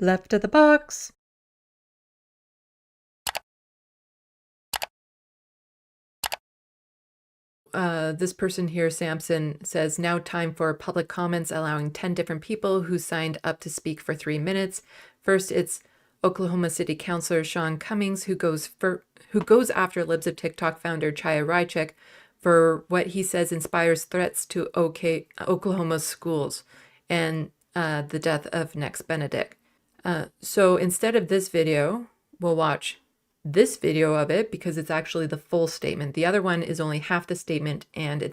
Left of the box. This person here, Samson, says, now time for public comments, allowing 10 different people who signed up to speak for 3 minutes. First, it's Oklahoma City Councillor Sean Cummings, who goes after Libs of TikTok founder Chaya Rychek for what he says inspires threats to Oklahoma schools and the death of Next Benedict. So instead of this video, we'll watch this video of it because it's actually the full statement. The other one is only half the statement and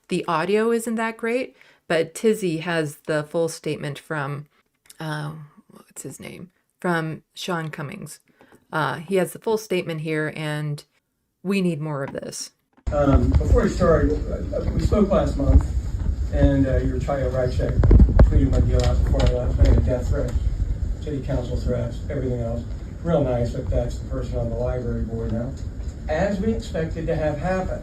the audio isn't that great, but Tizzy has the full statement from, what's his name? From Sean Cummings. He has the full statement here and we need more of this. Before we start, we spoke last month and your Chaya Rychek tweeted my deal out before I left. I had a death threat, city council threats, everything else. Real nice that that's the person on the library board now. As we expected to have happen,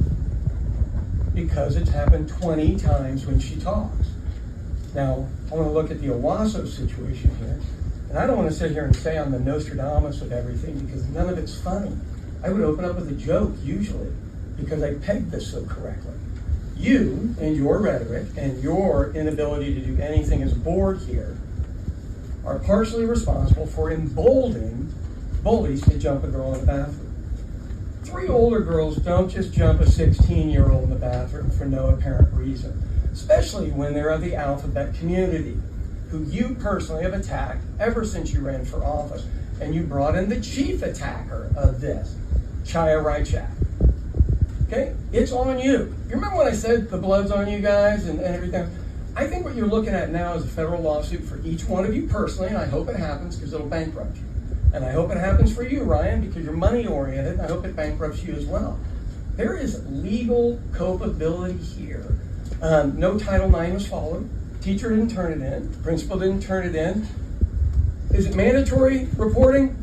because it's happened 20 times when she talks. Now, I want to look at the Owasso situation here, and I don't want to sit here and say I'm the Nostradamus of everything because none of it's funny. I would open up with a joke usually because I pegged this so correctly. You and your rhetoric and your inability to do anything as a board here are partially responsible for emboldening bullies to jump a girl in the bathroom. 3 older girls don't just jump a 16-year-old in the bathroom for no apparent reason, especially when they're of the alphabet community, who you personally have attacked ever since you ran for office, and you brought in the chief attacker of this, Chaya Rychek. Okay, it's on you. You remember when I said the blood's on you guys and everything? I think what you're looking at now is a federal lawsuit for each one of you personally, and I hope it happens because it'll bankrupt you. And I hope it happens for you, Ryan, because you're money-oriented. I hope it bankrupts you as well. There is legal culpability here. No Title IX was followed. Teacher didn't turn it in. Principal didn't turn it in. Is it mandatory reporting?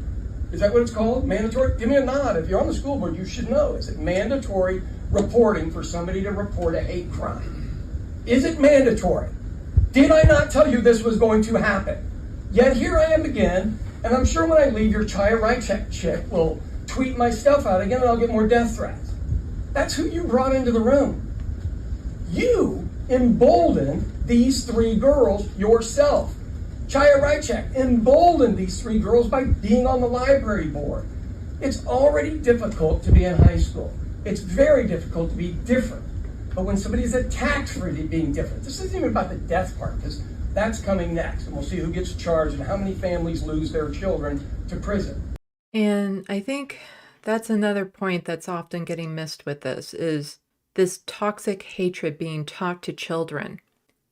Is that what it's called? Mandatory? Give me a nod. If you're on the school board, you should know. Is it mandatory reporting for somebody to report a hate crime? Is it mandatory? Did I not tell you this was going to happen? Yet here I am again. And I'm sure when I leave, your Chaya Rychek chick will tweet my stuff out again and I'll get more death threats. That's who you brought into the room. You emboldened these 3 girls yourself. Chaya Rychek emboldened these 3 girls by being on the library board. It's already difficult to be in high school. It's very difficult to be different. But when somebody's attacked for being different, this isn't even about the death part, because that's coming next, and we'll see who gets charged and how many families lose their children to prison. And I think that's another point that's often getting missed with this, is this toxic hatred being taught to children.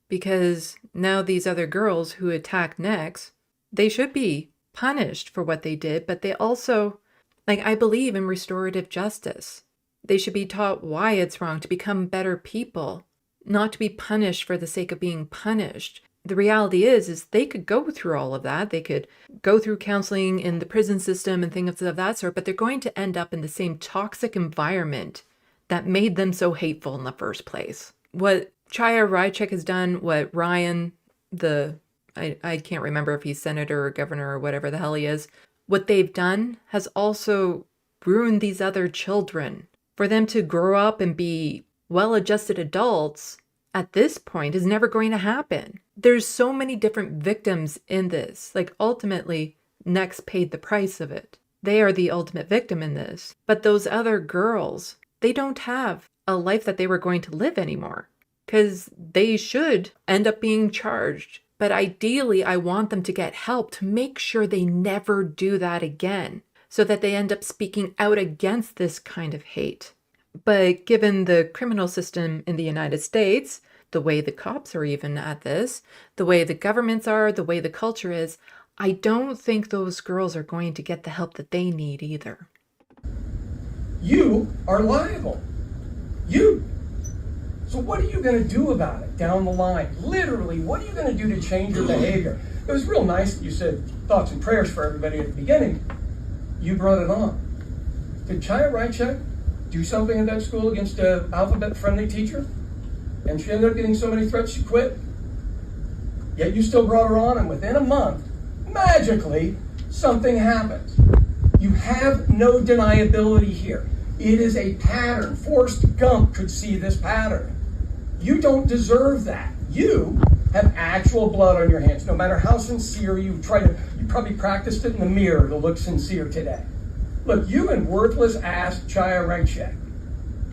Because now these other girls who attack Nex, they should be punished for what they did, but they also, I believe in restorative justice. They should be taught why it's wrong, to become better people, not to be punished for the sake of being punished. The reality is they could go through all of that. They could go through counseling in the prison system and things of that sort, but they're going to end up in the same toxic environment that made them so hateful in the first place. What Chaya Rychek has done, what Ryan, I can't remember if he's senator or governor or whatever the hell he is, what they've done has also ruined these other children. For them to grow up and be well-adjusted adults at this point is never going to happen. There's so many different victims in this. Ultimately, Nex paid the price of it. They are the ultimate victim in this. But those other girls, they don't have a life that they were going to live anymore, because they should end up being charged. But ideally, I want them to get help to make sure they never do that again, so that they end up speaking out against this kind of hate. But given the criminal system in the United States, the way the cops are even at this, the way the governments are, the way the culture is, I don't think those girls are going to get the help that they need either. You are liable. You. So what are you going to do about it down the line? Literally, what are you going to do to change your behavior? It was real nice that you said thoughts and prayers for everybody at the beginning. You brought it on. Did Chaya Rychek do something at that school against an alphabet-friendly teacher? And she ended up getting so many threats she quit? Yet you still brought her on, and within a month, magically something happens. You have no deniability here. It is a pattern. Forrest Gump could see this pattern. You don't deserve that. You have actual blood on your hands. No matter how sincere you probably practiced it in the mirror to look sincere today. Look, you and worthless ass Chaya Raichek,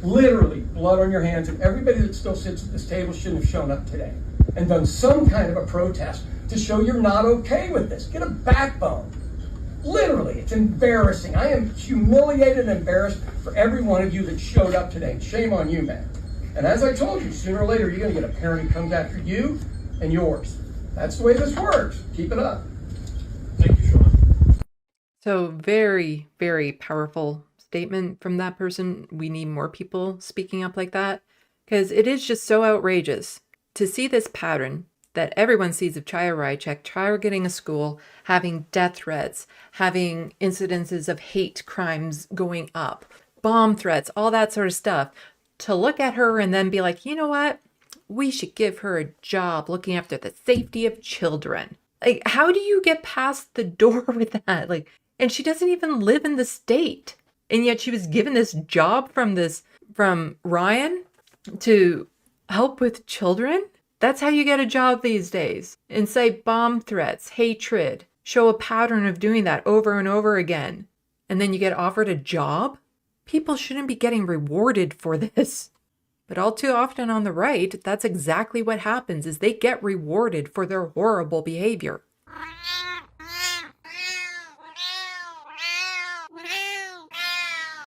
literally blood on your hands, and everybody that still sits at this table shouldn't have shown up today and done some kind of a protest to show you're not okay with this. Get a backbone. Literally, it's embarrassing. I am humiliated and embarrassed for every one of you that showed up today. Shame on you, man. And as I told you, sooner or later, you're going to get a parent who comes after you and yours. That's the way this works. Keep it up. Thank you, Sean. So very, very powerful statement from that person. We need more people speaking up like that, because it is just so outrageous to see this pattern that everyone sees of Chaya Raichek targeting a school, having death threats, having incidences of hate crimes going up, bomb threats, all that sort of stuff. To look at her and then be like, you know what? We should give her a job looking after the safety of children. Like, how do you get past the door with that? Like, and she doesn't even live in the state. And yet she was given this job from Ryan to help with children. That's how you get a job these days. Incite bomb threats, hatred, show a pattern of doing that over and over again. And then you get offered a job? People shouldn't be getting rewarded for this. But all too often on the right, that's exactly what happens, is they get rewarded for their horrible behavior.